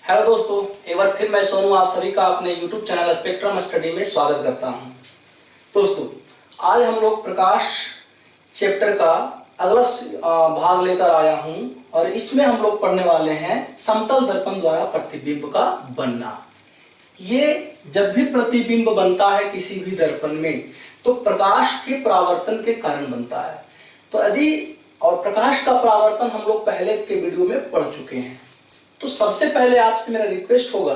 Hello दोस्तों, एक बार फिर मैं सोनू आप सभी का अपने YouTube चैनल स्पेक्ट्रम स्टडी में स्वागत करता हूं। दोस्तों, आज हम लोग प्रकाश चैप्टर का अगला भाग लेकर आया हूं और इसमें हम लोग पढ़ने वाले हैं समतल दर्पण द्वारा प्रतिबिंब का बनना। ये जब भी प्रतिबिंब बनता है किसी भी दर्पण में तो प्रकाश के परावर्तन के कारण बनता है। तो यदि और प्रकाश का परावर्तन हम लोग पहले के वीडियो में पढ़ चुके हैं। तो सबसे पहले आपसे मेरा रिक्वेस्ट होगा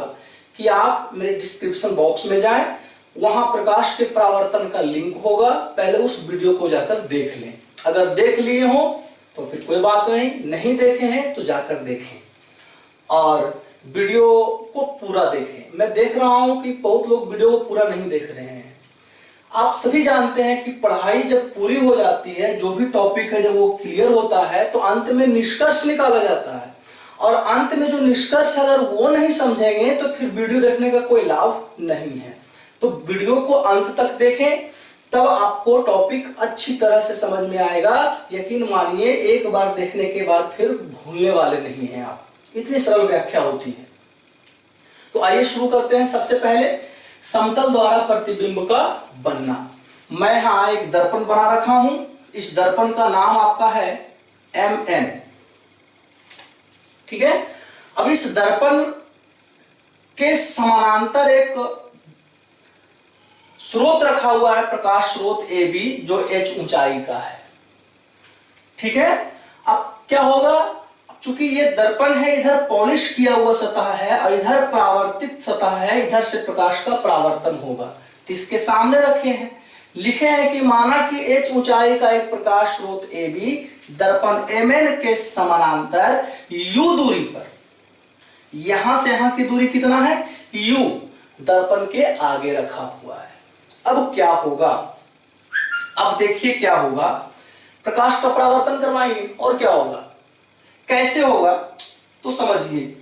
कि आप मेरे डिस्क्रिप्शन बॉक्स में जाएं, वहां प्रकाश के परावर्तन का लिंक होगा, पहले उस वीडियो को जाकर देख लें। अगर देख लिए हो तो फिर कोई बात नहीं देखे हैं तो जाकर देखें और वीडियो को पूरा देखें। मैं देख रहा हूं कि बहुत लोग वीडियो को पूरा नहीं देख रहे हैं। आप सभी जानते हैं कि पढ़ाई जब पूरी हो जाती है, जो भी टॉपिक है जब वो क्लियर होता है तो अंत में निष्कर्ष निकाला जाता है और अंत में जो निष्कर्ष अगर वो नहीं समझेंगे तो फिर वीडियो देखने का कोई लाभ नहीं है। तो वीडियो को अंत तक देखें, तब आपको टॉपिक अच्छी तरह से समझ में आएगा। यकीन मानिए, एक बार देखने के बाद फिर भूलने वाले नहीं हैं आप, इतनी सरल व्याख्या होती है। तो आइए शुरू करते हैं। सबसे पहले समतल द्वारा प्रतिबिंब का बनना। मैं यहां एक दर्पण बना रखा हूं। इस दर्पण का नाम आपका है MN, ठीक है। अब इस दर्पण के समानांतर एक स्रोत रखा हुआ है, प्रकाश स्रोत AB, जो H ऊंचाई का है, ठीक है। अब क्या होगा, चूंकि ये दर्पण है, इधर पॉलिश किया हुआ सतह है और इधर परावर्तित सतह है, इधर से प्रकाश का परावर्तन होगा। तो इसके सामने रखे हैं, लिखे हैं कि माना कि H ऊंचाई का एक प्रकाश स्रोत AB दर्पण MN के समानांतर U दूरी पर, यहां से यहां की दूरी कितना है, U, दर्पण के आगे रखा हुआ है। अब क्या होगा, अब देखिए क्या होगा, प्रकाश का परावर्तन करवाएंगे और क्या होगा, कैसे होगा तो समझिए।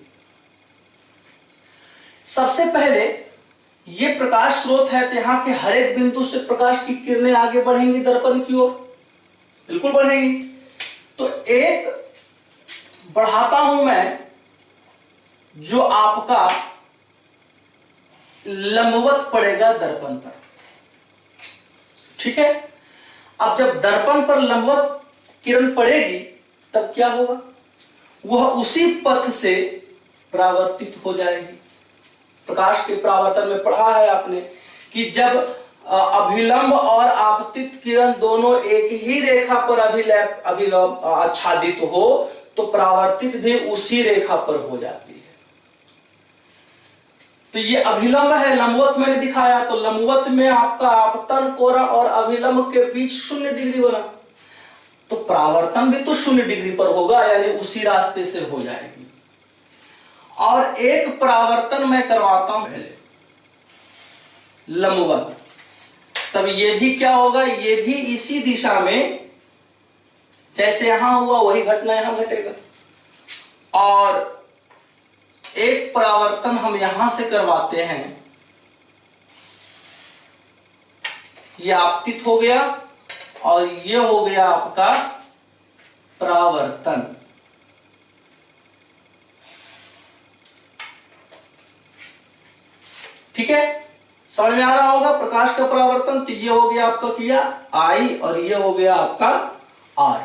सबसे पहले ये प्रकाश स्रोत है, तो यहां के हर एक बिंदु से प्रकाश की किरणें आगे बढ़ेंगी दर्पण की ओर, बिल्कुल बढ़ेंगी। तो एक बढ़ाता हूं मैं जो आपका लंबवत पड़ेगा दर्पण पर, ठीक है। अब जब दर्पण पर लंबवत किरण पड़ेगी तब क्या होगा, वह उसी पथ से परावर्तित हो जाएगी। प्रकाश के परावर्तन में पढ़ा है आपने कि जब अभिलंब और आपतित किरण दोनों एक ही रेखा पर अभिलंब आच्छादित हो तो परावर्तित भी उसी रेखा पर हो जाती है। तो ये अभिलंब है, लंबवत मैंने दिखाया, तो लंबवत में आपका आपतन कोण और अभिलंब के बीच 0 डिग्री बना, तो परावर्तन भी तो 0 डिग्री पर होगा, यानी उसी रास्ते से हो जाएगी। और एक परावर्तन मैं करवाता हूं पहले लंबवत, तब ये भी क्या होगा, ये भी इसी दिशा में, जैसे यहां हुआ वही घटना यहां घटेगा। और एक परावर्तन हम यहां से करवाते हैं, ये आपतित हो गया और ये हो गया आपका परावर्तन। ठीक है, समझ में आ रहा होगा प्रकाश का परावर्तन। तो ये हो गया आपका किया I और ये हो गया आपका R,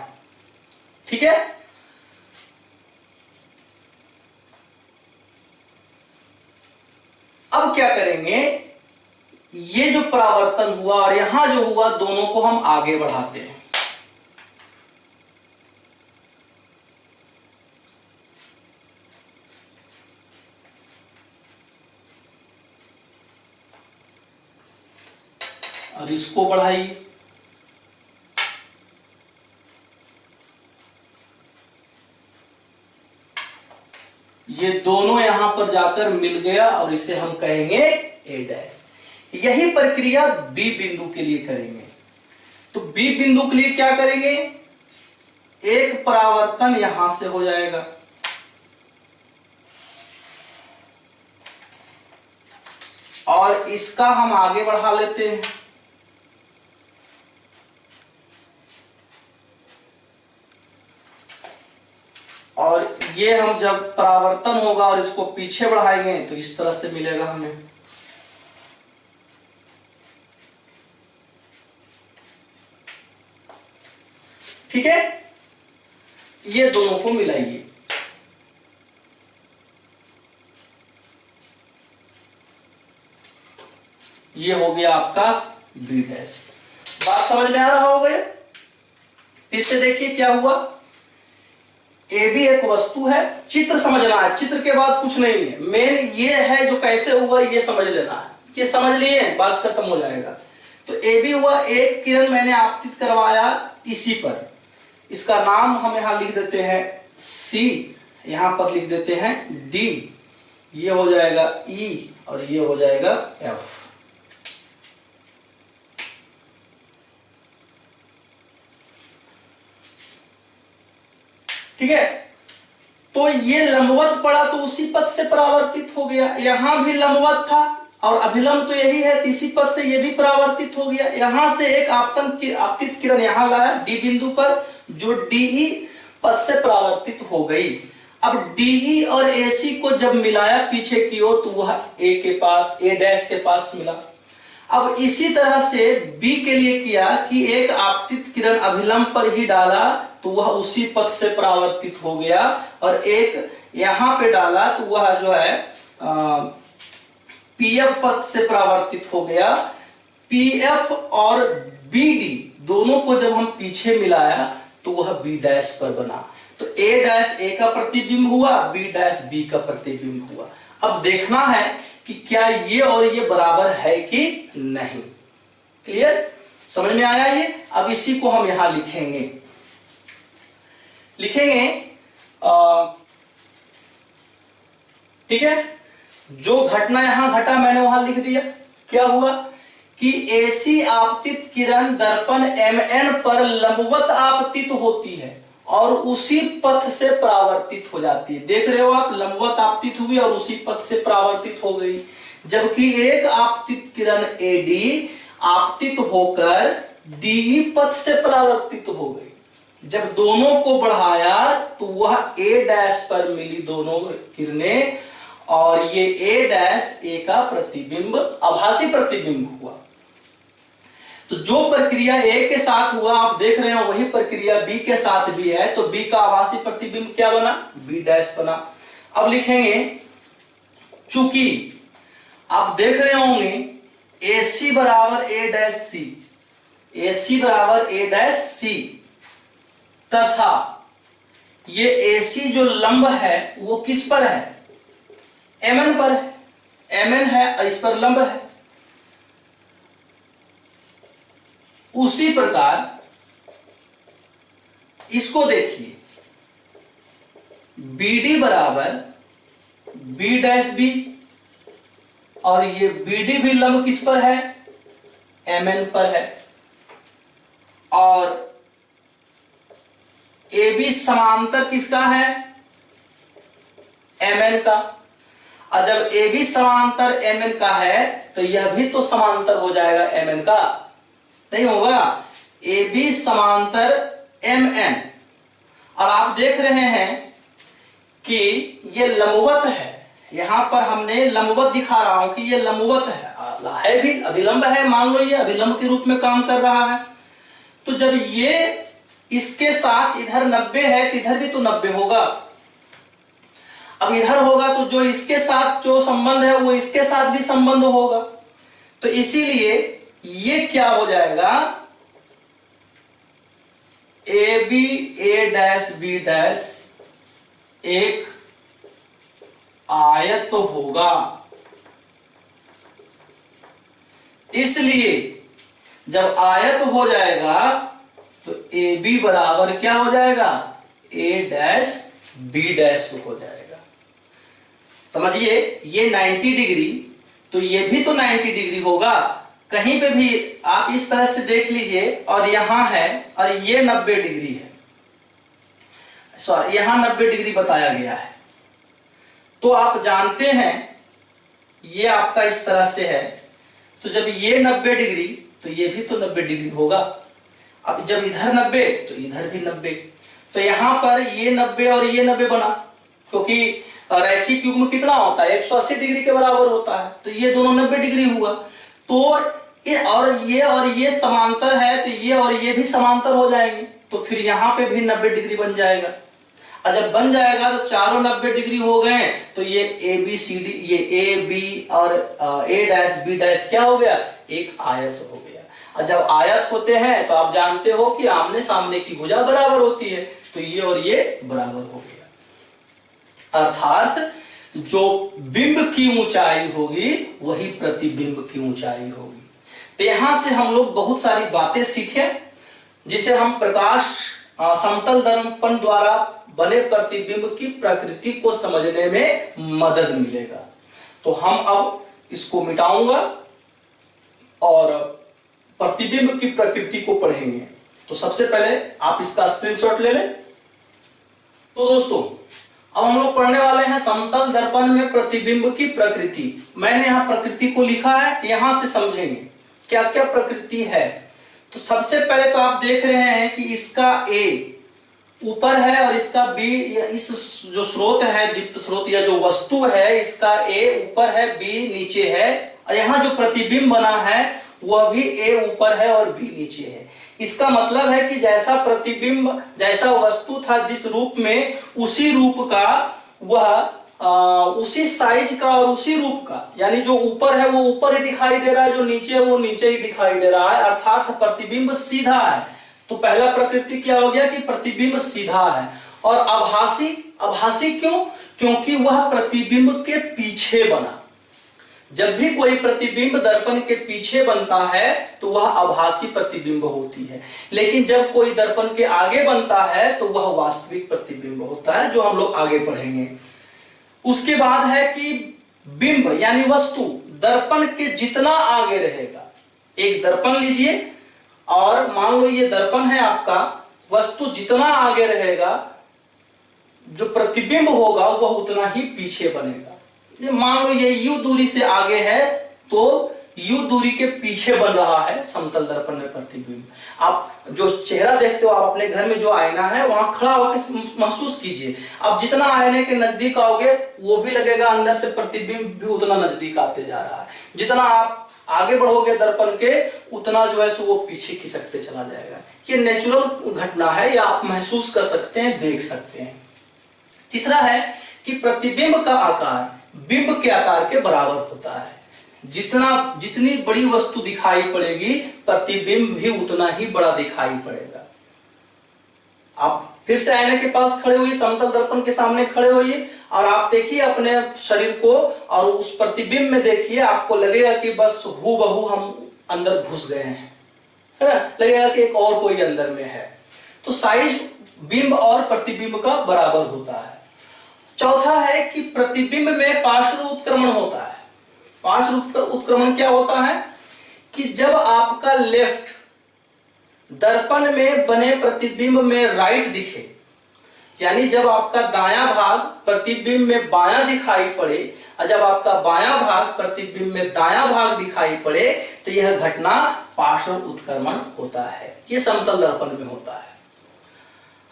ठीक है। अब क्या करेंगे, ये जो परावर्तन हुआ और यहां जो हुआ, दोनों को हम आगे बढ़ाते हैं। और इसको बढ़ाइए, ये दोनों यहां पर जाकर मिल गया और इसे हम कहेंगे A'। यही प्रक्रिया B बिंदु के लिए करेंगे। तो B बिंदु के लिए क्या करेंगे, एक परावर्तन यहां से हो जाएगा और इसका हम आगे बढ़ा लेते हैं। और ये हम जब परावर्तन होगा और इसको पीछे बढ़ाएंगे तो इस तरह से मिलेगा हमें। ठीक है, ये दोनों को मिलाइए। ये हो गया आपका बी डैश। बात समझ में आ रहा होगा? फिर से देखिए क्या हुआ। ए बी एक वस्तु है, चित्र समझना है, चित्र के बाद कुछ नहीं है, मेन ये है जो कैसे हुआ ये समझ लेना है। ये समझ लिए बात खत्म हो जाएगा। तो ए बी हुआ, एक किरण मैंने आपतित करवाया इसी पर, इसका नाम हम यहां लिख देते हैं सी, यहां पर लिख देते हैं डी, ये हो जाएगा ई और ये हो जाएगा एफ। ठीक है, तो ये लंबवत पड़ा तो उसी पथ से परावर्तित हो गया, यहां भी लंबवत था और अभिलंब तो यही है, इसी पथ से ये भी परावर्तित हो गया। यहां से एक आपतित किरण यहां लाया डी बिंदु पर, जो डीई पथ से परावर्तित हो गई। अब डीई और एसी को जब मिलाया पीछे की ओर तो वह ए के पास, ए डैश के पास मिला। अब इसी तरह से बी के लिए किया कि एक आपतित किरण अभिलंब पर ही डाला तो वह उसी पथ से परावर्तित हो गया, और एक यहां पे डाला तो वह जो है पीएफ पथ से परावर्तित हो गया। पीएफ और बीडी दोनों को जब हम पीछे मिलाया तो वह बी डैश पर बना। तो ए डैश ए का प्रतिबिंब हुआ, बी डैश बी का प्रतिबिंब हुआ। अब देखना है कि क्या ये और ये बराबर है कि नहीं। क्लियर, समझ में आया ये? अब इसी को हम यहां लिखेंगे ठीक है, जो घटना यहां घटा मैंने वहां लिख दिया। क्या हुआ कि एसी आपतित किरण दर्पण एमएन पर लंबवत आपतित होती है और उसी पथ से परावर्तित हो जाती है। देख रहे हो आप, लंबवत आपतित हुई और उसी पथ से परावर्तित हो गई। जबकि एक आपतित किरण एडी आपतित होकर डी पथ से परावर्तित हो गई। जब दोनों को बढ़ाया तो वह ए डैश पर मिली दोनों किरणें, और ये ए डैश ए का प्रतिबिंब, आभासी प्रतिबिंब हुआ। तो जो प्रक्रिया ए के साथ हुआ आप देख रहे हो, वही प्रक्रिया बी के साथ भी है। तो बी का आभासी प्रतिबिंब क्या बना? बी डैश बना। अब लिखेंगे चूंकि आप देख रहे होंगे ए सी बराबर ए डैश सी, ए सी बराबर ए डैश सी, तथा ये ए सी जो लंब है वो किस पर है? एमएन पर है। एमएन है, इस पर लंब है। उसी प्रकार इसको देखिए, बीडी बराबर बी डैश बी, और ये बीडी भी लंब किस पर है? एमएन पर है। और ए बी समांतर किसका है? एमएन का। और जब ए बी समांतर एमएन का है तो यह भी तो समांतर हो जाएगा एमएन का, नहीं होगा? ए बी समांतर एमएन, और आप देख रहे हैं कि ये लंबवत है। यहां पर हमने लंबवत दिखा रहा हूं कि ये लंबवत है भी, अभिलंब है, मान लो ये अभिलंब के रूप में काम कर रहा है। तो जब ये इसके साथ इधर 90 है तो इधर भी तो 90 होगा। अब इधर होगा तो जो इसके साथ जो संबंध है वो इसके साथ भी संबंध होगा। तो इसीलिए ये क्या हो जाएगा? A B A dash B dash एक आयत तो होगा। इसलिए जब आयत हो जाएगा तो ए बी बराबर क्या हो जाएगा? ए डैश बी डैश हो जाएगा। समझिए, ये 90 डिग्री, तो ये भी तो 90 डिग्री होगा। कहीं पे भी आप इस तरह से देख लीजिए, और यहां है और ये 90 डिग्री है, सॉरी यहां 90 डिग्री बताया गया है। तो आप जानते हैं ये आपका इस तरह से है, तो जब ये 90 डिग्री तो ये भी तो 90 डिग्री होगा। अब जब इधर 90 तो इधर भी 90, तो यहाँ पर ये 90 और ये 90 बना, क्योंकि रैखिक युग्म कितना होता है 180 डिग्री के बराबर होता है, तो ये दोनों 90 डिग्री हुआ। तो ये और ये समांतर है, तो ये और ये भी समांतर हो जाएंगे, तो फिर यहाँ पे भी 90 डिग्री बन जाएगा। और जब बन जाएगा तो चारों 90 डिग्री हो गए, तो ये ए बी सी डी, ये ए बी और ए डैश बी डैश क्या हो गया, एक आयत हो गया। और जब आयत होते हैं तो आप जानते हो कि आमने सामने की भुजा बराबर होती है, तो ये और ये बराबर हो गया। अर्थात जो बिंब की ऊंचाई होगी वही प्रतिबिंब की ऊंचाई होगी। तो यहां से हम लोग बहुत सारी बातें सीखे, जिसे हम प्रकाश समतल दर्पण द्वारा बने प्रतिबिंब की प्रकृति को समझने में मदद मिलेगा। तो हम अब इसको मिटाऊंगा और प्रतिबिंब की प्रकृति को पढ़ेंगे। तो सबसे पहले आप इसका स्क्रीनशॉट ले लें। तो दोस्तों, अब हम लोग पढ़ने वाले हैं समतल दर्पण में प्रतिबिंब की प्रकृति। मैंने यहां प्रकृति को लिखा है, यहां से समझेंगे क्या क्या प्रकृति है। तो सबसे पहले तो आप देख रहे हैं कि इसका ए ऊपर है और इसका बी, इस जो स्रोत है दीप्त स्रोत या जो वस्तु है, इसका ए ऊपर है बी नीचे है, और यहाँ जो प्रतिबिंब बना है वह भी ए ऊपर है और बी नीचे है। इसका मतलब है कि जैसा प्रतिबिंब, जैसा वस्तु था जिस रूप में, उसी रूप का वह उसी साइज का और उसी रूप का, यानी जो ऊपर है वो ऊपर ही दिखाई दे रहा है, जो नीचे है वो नीचे ही दिखाई दे रहा है, अर्थात प्रतिबिंब सीधा है। तो पहला प्रकृति क्या हो गया कि प्रतिबिंब सीधा है। और आभासी, आभासी क्यों? क्योंकि वह प्रतिबिंब के पीछे बना। जब भी कोई प्रतिबिंब दर्पण के पीछे बनता है तो वह आभासी प्रतिबिंब होती है, लेकिन जब कोई दर्पण के आगे बनता है तो वह वास्तविक प्रतिबिंब होता है, जो हम लोग आगे पढ़ेंगे। उसके बाद है कि बिंब यानी वस्तु दर्पण के जितना आगे रहेगा। एक दर्पण लीजिए और मान लो ये दर्पण है आपका, वस्तु जितना आगे रहेगा जो प्रतिबिंब होगा वह उतना ही पीछे बनेगा। मान लो ये यू दूरी से आगे है तो यू दूरी के पीछे बन रहा है समतल दर्पण में प्रतिबिंब। आप जो चेहरा देखते हो, आप अपने घर में जो आईना है वहां खड़ा होकर महसूस कीजिए। आप जितना आईने के नजदीक आओगे वो भी लगेगा अंदर से प्रतिबिंब भी उतना नजदीक आते जा रहा है। जितना आप आगे बढ़ोगे दर्पण के, उतना जो है सो वो पीछे खिसकते चला जाएगा। ये नेचुरल घटना है, या आप महसूस कर सकते हैं, देख सकते हैं। तीसरा है कि प्रतिबिंब का आकार बिंब के आकार के बराबर होता है। जितनी बड़ी वस्तु दिखाई पड़ेगी, प्रतिबिंब भी उतना ही बड़ा दिखाई पड़ेगा। आप फिर से आईने के पास खड़े हुए, समतल दर्पण के सामने खड़े होइए और आप देखिए अपने शरीर को और उस प्रतिबिंब में देखिए, आपको लगेगा कि बस हूबहू हम अंदर घुस गए हैं, है ना? लगेगा कि एक और कोई अंदर में है। तो साइज बिंब और प्रतिबिंब का बराबर होता है। चौथा है कि प्रतिबिंब में पार्श्व उत्क्रमण होता है। पार्श्व उत्क्रमण क्या होता है कि जब आपका लेफ्ट दर्पण में बने प्रतिबिंब में राइट दिखे, यानी जब आपका दायां भाग प्रतिबिंब में बायां दिखाई पड़े और जब आपका बायां भाग प्रतिबिंब में दायां भाग दिखाई पड़े, तो यह घटना पार्श्व उत्क्रमण होता है। यह समतल दर्पण में होता है।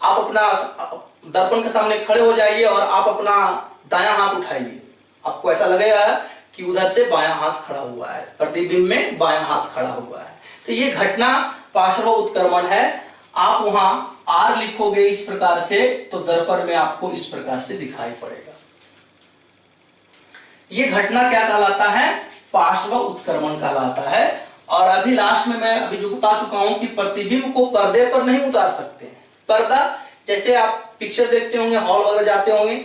आप अपना दर्पण के सामने खड़े हो जाइए और आप अपना दायां हाथ उठाइए, आपको ऐसा लगेगा कि उधर से बायां हाथ खड़ा हुआ है, प्रतिबिंब में बायां हाथ खड़ा हुआ है। तो ये घटना पार्श्व उत्क्रमण है। आप वहां आर लिखोगे इस प्रकार से, तो दर्पण में आपको इस प्रकार से दिखाई पड़ेगा। ये घटना क्या कहलाता है? पार्श्व उत्क्रमण कहलाता है। और अभी लास्ट में मैं अभी जो बता चुका हूं कि प्रतिबिंब को पर्दे पर नहीं उतार सकते हैं। पर्दा, जैसे आप पिक्चर देखते होंगे, हॉल वगैरह जाते होंगे,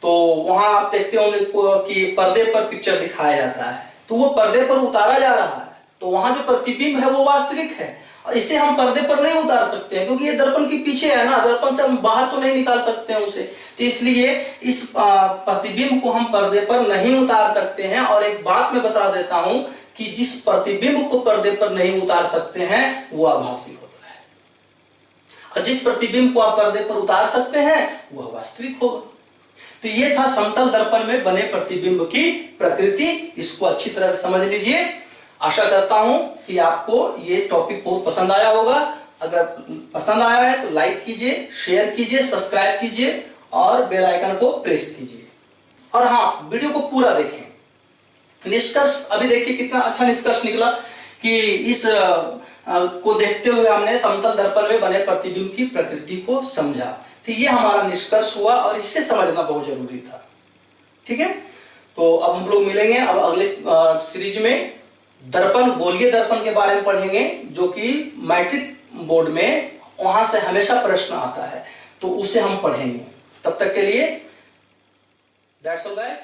तो वहां आप देखते होंगे कि पर्दे पर पिक्चर दिखाया जाता है, तो वो पर्दे पर उतारा जा रहा है, तो वहां जो प्रतिबिंब है वो वास्तविक है। और इसे हम पर्दे पर नहीं उतार सकते हैं, क्योंकि ये दर्पण के पीछे है ना, दर्पण से हम बाहर तो नहीं निकाल सकते हैं उसे। तो इसलिए इस प्रतिबिंब को हम पर्दे पर नहीं उतार सकते हैं। और एक बात मैं बता देता हूं कि जिस प्रतिबिंब को पर्दे पर नहीं उतार सकते हैं वो आभासी होता है, और जिस प्रतिबिंब को आप पर्दे पर उतार सकते हैं वह वास्तविक होगा। तो ये था समतल दर्पण में बने प्रतिबिंब की प्रकृति। इसको अच्छी तरह से समझ लीजिए। आशा करता हूं कि आपको ये टॉपिक बहुत पसंद आया होगा। अगर पसंद आया है तो लाइक कीजिए, शेयर कीजिए, सब्सक्राइब कीजिए और बेल आइकन को प्रेस कीजिए। और हाँ, वीडियो को पूरा देखें। निष्कर्ष अभी देखिए कितना अच्छा निष्कर्ष निकला कि इस को देखते हुए हमने समतल दर्पण में बने प्रतिबिंब की प्रकृति को समझा। तो ये हमारा निष्कर्ष हुआ और इसे समझना बहुत जरूरी था। ठीक है, तो अब हम लोग मिलेंगे अब अगले सीरीज में दर्पण, गोलीय दर्पण के बारे में पढ़ेंगे, जो कि मैट्रिक बोर्ड में वहां से हमेशा प्रश्न आता है, तो उसे हम पढ़ेंगे। तब तक के लिए दैट्स ऑल गाइस।